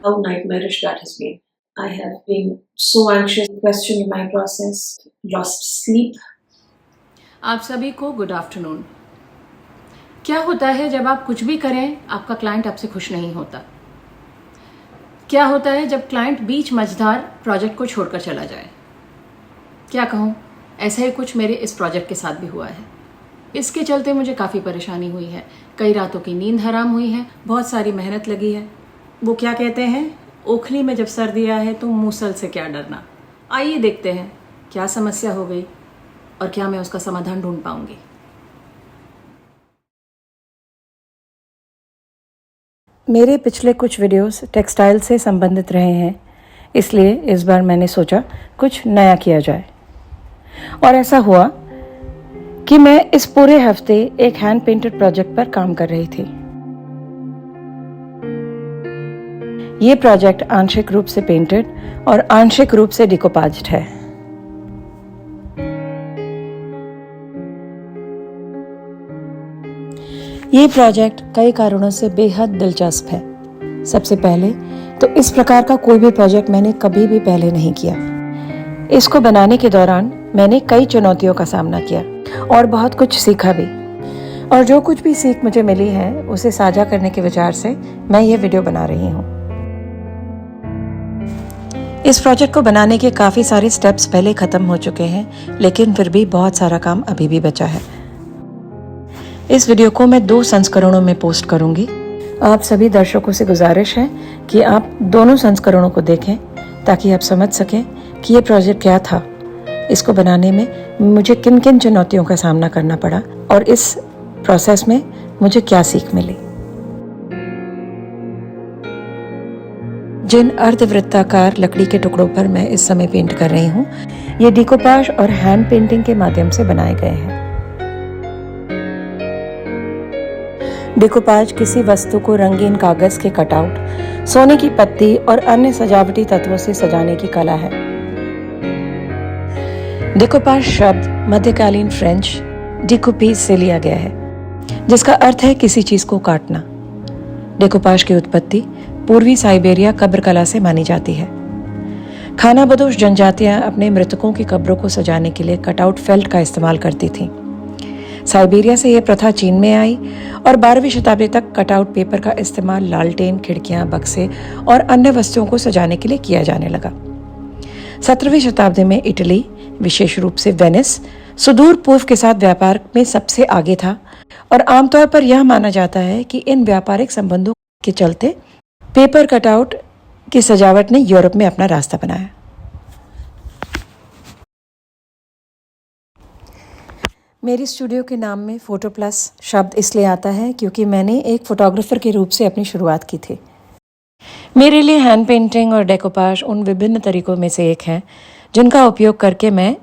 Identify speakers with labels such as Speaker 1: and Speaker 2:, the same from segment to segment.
Speaker 1: how nightmarish that has been. I have been so anxious, questioned my process, lost sleep.
Speaker 2: आप सभी को good afternoon. क्या होता है जब आप कुछ भी करें आपका क्लाइंट आपसे खुश नहीं होता? क्या होता है जब क्लाइंट बीच मझधार प्रोजेक्ट को छोड़कर चला जाए? क्या कहूँ, ऐसा ही कुछ मेरे इस प्रोजेक्ट के साथ भी हुआ है। इसके चलते मुझे काफ़ी परेशानी हुई है, कई रातों की नींद हराम हुई है, बहुत सारी मेहनत लगी है। वो क्या कहते हैं, ओखली में जब सर दिया है तो मूसल से क्या डरना। आइए देखते हैं क्या समस्या हो गई और क्या मैं उसका समाधान ढूंढ पाऊंगी।
Speaker 3: मेरे पिछले कुछ वीडियोस टेक्सटाइल से संबंधित रहे हैं, इसलिए इस बार मैंने सोचा कुछ नया किया जाए। और ऐसा हुआ कि मैं इस पूरे हफ्ते एक हैंड पेंटेड प्रोजेक्ट पर काम कर रही थी। ये प्रोजेक्ट आंशिक रूप से पेंटेड और आंशिक रूप से डिकोपाज्ड है। ये प्रोजेक्ट कई कारणों से बेहद दिलचस्प है। सबसे पहले तो इस प्रकार का कोई भी प्रोजेक्ट मैंने कभी भी पहले नहीं किया। इसको बनाने के दौरान मैंने कई चुनौतियों का सामना किया और बहुत कुछ सीखा भी। और जो कुछ भी सीख मुझे मिली है उसे साझा करने के विचार से मैं ये वीडियो बना रही हूँ। इस प्रोजेक्ट को बनाने के काफ़ी सारे स्टेप्स पहले ख़त्म हो चुके हैं, लेकिन फिर भी बहुत सारा काम अभी भी बचा है। इस वीडियो को मैं 2 संस्करणों में पोस्ट करूंगी। आप सभी दर्शकों से गुजारिश है कि आप दोनों संस्करणों को देखें ताकि आप समझ सकें कि ये प्रोजेक्ट क्या था, इसको बनाने में मुझे किन किन चुनौतियों का सामना करना पड़ा और इस प्रोसेस में मुझे क्या सीख मिली। जिन अर्धवृत्ताकार लकड़ी के टुकड़ों पर मैं इस समय पेंट कर रही हूँ, ये डिकोपाज और हैंड पेंटिंग के माध्यम से बनाए गए हैं। डिकोपाज किसी वस्तु को रंगीन कागज के कटआउट, सोने की पत्ती और अन्य सजावटी तत्वों से सजाने की कला है। डिकोपाज शब्द मध्यकालीन फ्रेंच डिकूपीज से लिया गया है, जिसका अर्थ है किसी चीज को काटना। डिकोपाज की उत्पत्ति पूर्वी साइबेरिया कब्र कला से मानी जाती है। खानाबदोश जनजातियां अपने मृतकों की कब्रों को सजाने के लिए कटआउट फेल्ट का इस्तेमाल करती थीं। साइबेरिया से यह प्रथा चीन में आई और 12वीं शताब्दी तक कटआउट पेपर का इस्तेमाल लालटेन, खिड़कियां, बक्से और अन्य वस्तुओं को सजाने के लिए किया जाने लगा। 17वीं शताब्दी में इटली, विशेष रूप से वेनिस, सुदूर पूर्व के साथ व्यापार में सबसे आगे था और आमतौर पर यह माना जाता है कि इन व्यापारिक संबंधों के चलते पेपर कटआउट की सजावट ने यूरोप में अपना रास्ता बनाया। मेरी स्टूडियो के नाम में फोटो प्लस शब्द इसलिए आता है क्योंकि मैंने एक फोटोग्राफर के रूप से अपनी शुरुआत की थी। मेरे लिए हैंड पेंटिंग और डेकोपाज उन विभिन्न तरीकों में से एक है जिनका उपयोग करके मैं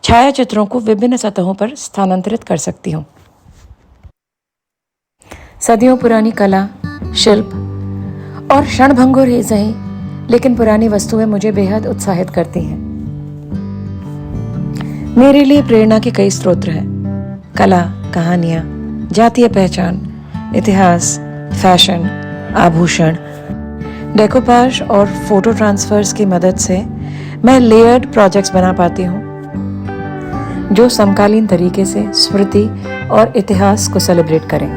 Speaker 3: छायाचित्रों को विभिन्न सतहों पर स्थानांतरित कर सकती हूँ। सदियों पुरानी कला, शिल्प और क्षणभंगुर ही सही, लेकिन पुरानी वस्तुएं मुझे बेहद उत्साहित करती हैं। मेरे लिए प्रेरणा के कई स्रोत हैं: कला, कहानियाँ, जातीय पहचान, इतिहास, फैशन, आभूषण। डेकोपाज और फोटो ट्रांसफर्स की मदद से मैं लेयर्ड प्रोजेक्ट्स बना पाती हूँ जो समकालीन तरीके से स्मृति और इतिहास को सेलिब्रेट करें।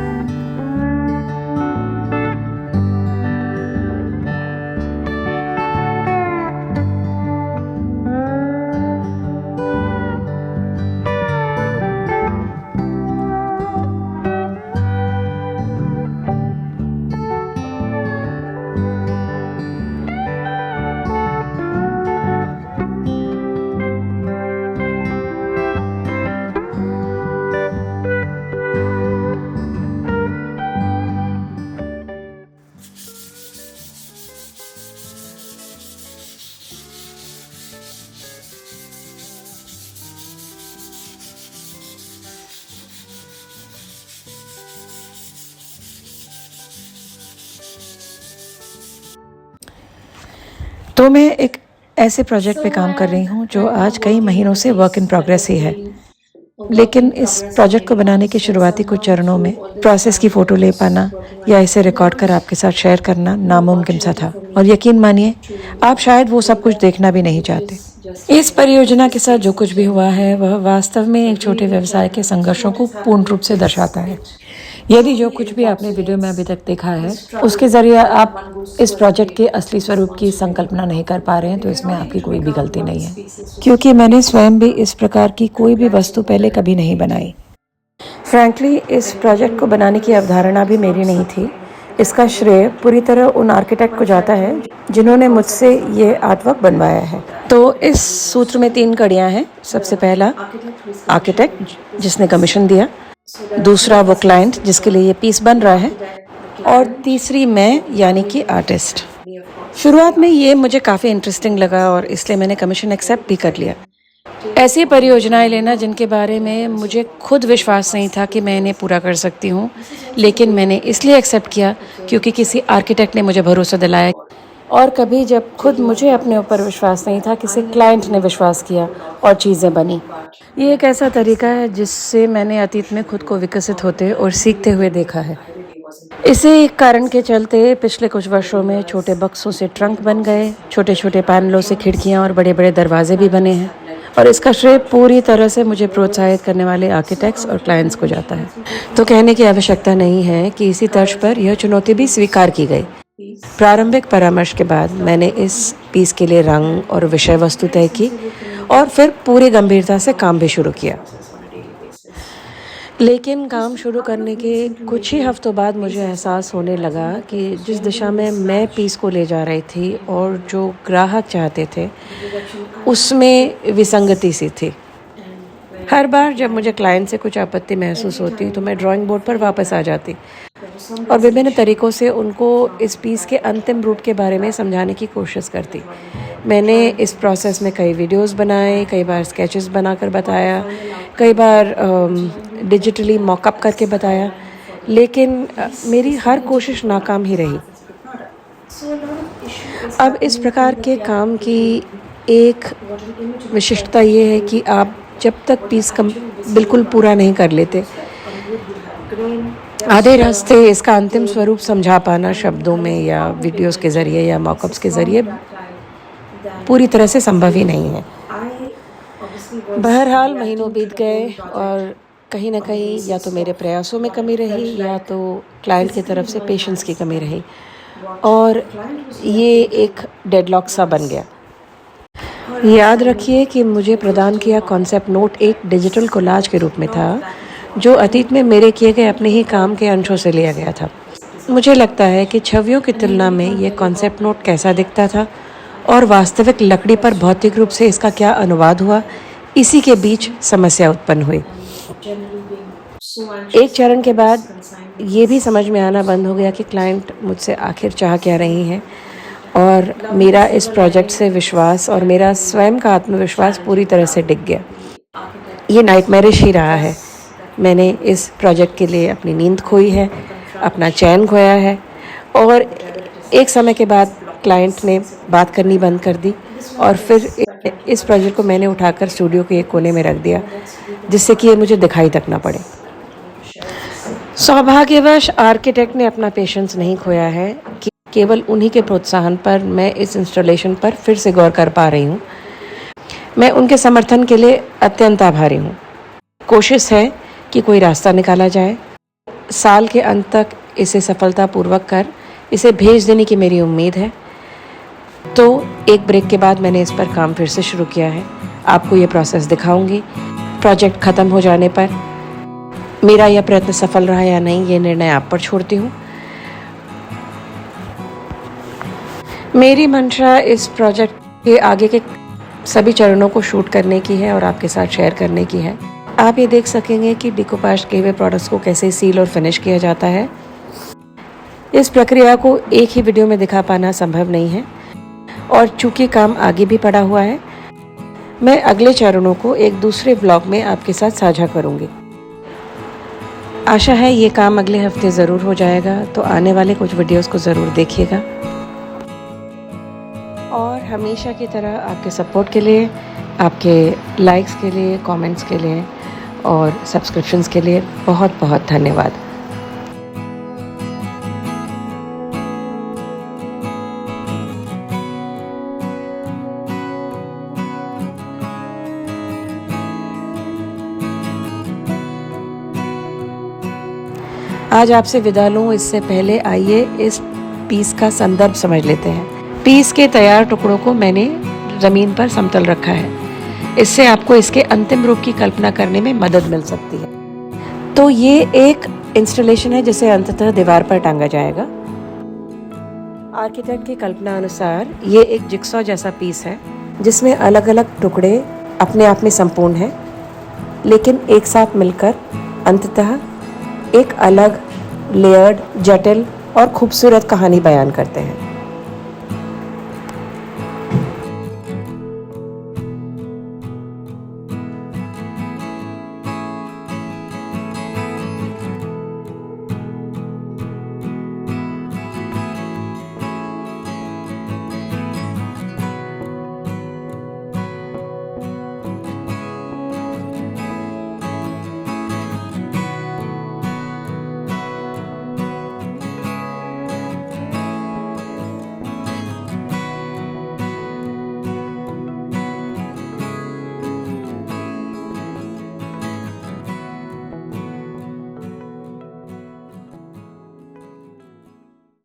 Speaker 3: तो मैं एक ऐसे प्रोजेक्ट पे काम कर रही हूँ जो आज कई महीनों से वर्क इन प्रोग्रेस ही है। लेकिन इस प्रोजेक्ट को बनाने के शुरुआती कुछ चरणों में प्रोसेस की फ़ोटो ले पाना या इसे रिकॉर्ड कर आपके साथ शेयर करना नामुमकिन सा था, और यकीन मानिए आप शायद वो सब कुछ देखना भी नहीं चाहते। इस परियोजना के साथ जो कुछ भी हुआ है वह वास्तव में एक छोटे व्यवसाय के संघर्षों को पूर्ण रूप से दर्शाता है। यदि जो कुछ भी आपने वीडियो में अभी तक देखा है उसके ज़रिए आप इस प्रोजेक्ट के असली स्वरूप की संकल्पना नहीं कर पा रहे हैं, तो इसमें आपकी कोई भी गलती नहीं है, क्योंकि मैंने स्वयं भी इस प्रकार की कोई भी वस्तु पहले कभी नहीं बनाई। फ्रैंकली इस प्रोजेक्ट को बनाने की अवधारणा भी मेरी नहीं थी। इसका श्रेय पूरी तरह उन आर्किटेक्ट को जाता है जिन्होंने मुझसे ये आर्टवर्क बनवाया है। तो इस सूत्र में 3 कड़ियाँ हैं। सबसे पहला आर्किटेक्ट जिसने कमीशन दिया, दूसरा वो क्लाइंट जिसके लिए ये पीस बन रहा है, और तीसरी मैं यानी कि आर्टिस्ट। शुरुआत में ये मुझे काफ़ी इंटरेस्टिंग लगा और इसलिए मैंने कमीशन एक्सेप्ट भी कर लिया। ऐसी परियोजनाएं लेना जिनके बारे में मुझे खुद विश्वास नहीं था कि मैं इन्हें पूरा कर सकती हूँ, लेकिन मैंने इसलिए एक्सेप्ट किया क्योंकि किसी आर्किटेक्ट ने मुझे भरोसा दिलाया, और कभी जब खुद मुझे अपने ऊपर विश्वास नहीं था, किसी क्लाइंट ने विश्वास किया और चीज़ें बनी। ये एक ऐसा तरीका है जिससे मैंने अतीत में खुद को विकसित होते और सीखते हुए देखा है। इसी एक कारण के चलते पिछले कुछ वर्षों में छोटे बक्सों से ट्रंक बन गए, छोटे छोटे पैनलों से खिड़कियाँ और बड़े बड़े दरवाजे भी बने हैं, और इसका श्रेय पूरी तरह से मुझे प्रोत्साहित करने वाले आर्किटेक्ट्स और क्लाइंट्स को जाता है। तो कहने की आवश्यकता नहीं है कि इसी तर्ज पर यह चुनौती भी स्वीकार की गई। प्रारंभिक परामर्श के बाद मैंने इस पीस के लिए रंग और विषय वस्तु तय की और फिर पूरी गंभीरता से काम भी शुरू किया। लेकिन काम शुरू करने के कुछ ही हफ्तों बाद मुझे एहसास होने लगा कि जिस दिशा में मैं पीस को ले जा रही थी और जो ग्राहक चाहते थे उसमें विसंगति सी थी। हर बार जब मुझे क्लाइंट से कुछ आपत्ति महसूस होती तो मैं ड्राइंग बोर्ड पर वापस आ जाती और विभिन्न तरीकों से उनको इस पीस के अंतिम रूप के बारे में समझाने की कोशिश करती। मैंने इस प्रोसेस में कई वीडियोस बनाए, कई बार स्केचेस बनाकर बताया, कई बार डिजिटली मॉकअप करके बताया, लेकिन मेरी हर कोशिश नाकाम ही रही। अब इस प्रकार के काम की एक विशिष्टता ये है कि आप जब तक पीस बिल्कुल पूरा नहीं कर लेते, आधे रास्ते इसका अंतिम स्वरूप समझा पाना शब्दों में या वीडियोस के ज़रिए या मॉकअप्स के ज़रिए पूरी तरह से संभव ही नहीं है। बहरहाल महीनों बीत गए और कहीं ना कहीं या तो मेरे प्रयासों में कमी रही या तो क्लाइंट की तरफ से पेशेंस की कमी रही, और ये एक डेडलॉक सा बन गया। याद रखिए कि मुझे प्रदान किया कॉन्सेप्ट नोट एक डिजिटल कोलाज के रूप में था, जो अतीत में मेरे किए गए अपने ही काम के अंशों से लिया गया था। मुझे लगता है कि छवियों की तुलना में ये कॉन्सेप्ट नोट कैसा दिखता था और वास्तविक लकड़ी पर भौतिक रूप से इसका क्या अनुवाद हुआ, इसी के बीच समस्या उत्पन्न हुई। एक चरण के बाद ये भी समझ में आना बंद हो गया कि क्लाइंट मुझसे आखिर चाह क्या रही हैं, और मेरा इस प्रोजेक्ट से विश्वास और मेरा स्वयं का आत्मविश्वास पूरी तरह से डिग गया। ये नाइटमेरिश ही रहा है। मैंने इस प्रोजेक्ट के लिए अपनी नींद खोई है, अपना चैन खोया है, और एक समय के बाद क्लाइंट ने बात करनी बंद कर दी और फिर इस प्रोजेक्ट को मैंने उठाकर स्टूडियो के एक कोने में रख दिया, जिससे कि ये मुझे दिखाई तक ना पड़े। सौभाग्यवश आर्किटेक्ट ने अपना पेशेंस नहीं खोया है कि केवल उन्हीं के प्रोत्साहन पर मैं इस इंस्टॉलेशन पर फिर से गौर कर पा रही हूँ। मैं उनके समर्थन के लिए अत्यंत आभारी हूँ। कोशिश है कि कोई रास्ता निकाला जाए। साल के अंत तक इसे सफलतापूर्वक कर इसे भेज देने की मेरी उम्मीद है। तो एक ब्रेक के बाद मैंने इस पर काम फिर से शुरू किया है। आपको ये प्रोसेस दिखाऊंगी। प्रोजेक्ट ख़त्म हो जाने पर मेरा यह प्रयत्न सफल रहा या नहीं, ये निर्णय आप पर छोड़ती हूँ। मेरी मंशा इस प्रोजेक्ट के आगे के सभी चरणों को शूट करने की है और आपके साथ शेयर करने की है। आप ये देख सकेंगे कि डिकोपाज के हुए प्रोडक्ट्स को कैसे सील और फिनिश किया जाता है। इस प्रक्रिया को एक ही वीडियो में दिखा पाना संभव नहीं है, और चूंकि काम आगे भी पड़ा हुआ है, मैं अगले चरणों को एक दूसरे ब्लॉग में आपके साथ साझा करूंगी। आशा है ये काम अगले हफ्ते ज़रूर हो जाएगा, तो आने वाले कुछ वीडियोस को ज़रूर देखिएगा। और हमेशा की तरह आपके सपोर्ट के लिए, आपके लाइक्स के लिए, कमेंट्स के लिए और सब्सक्रिप्शंस के लिए बहुत बहुत धन्यवाद। आज आपसे विदा लूँ इससे पहले आइए इस पीस का संदर्भ समझ लेते हैं। पीस के तैयार टुकड़ों को मैंने ज़मीन पर समतल रखा है। इससे आपको इसके अंतिम रूप की कल्पना करने में मदद मिल सकती है। तो ये एक इंस्टॉलेशन है जिसे अंततः दीवार पर टांगा जाएगा। आर्किटेक्ट की कल्पना अनुसार ये एक जिक्सॉ जैसा पीस है जिसमें अलग अलग टुकड़े अपने आप में संपूर्ण हैं, लेकिन एक साथ मिलकर अंततः एक अलग लेयर्ड, जटिल और खूबसूरत कहानी बयान करते हैं।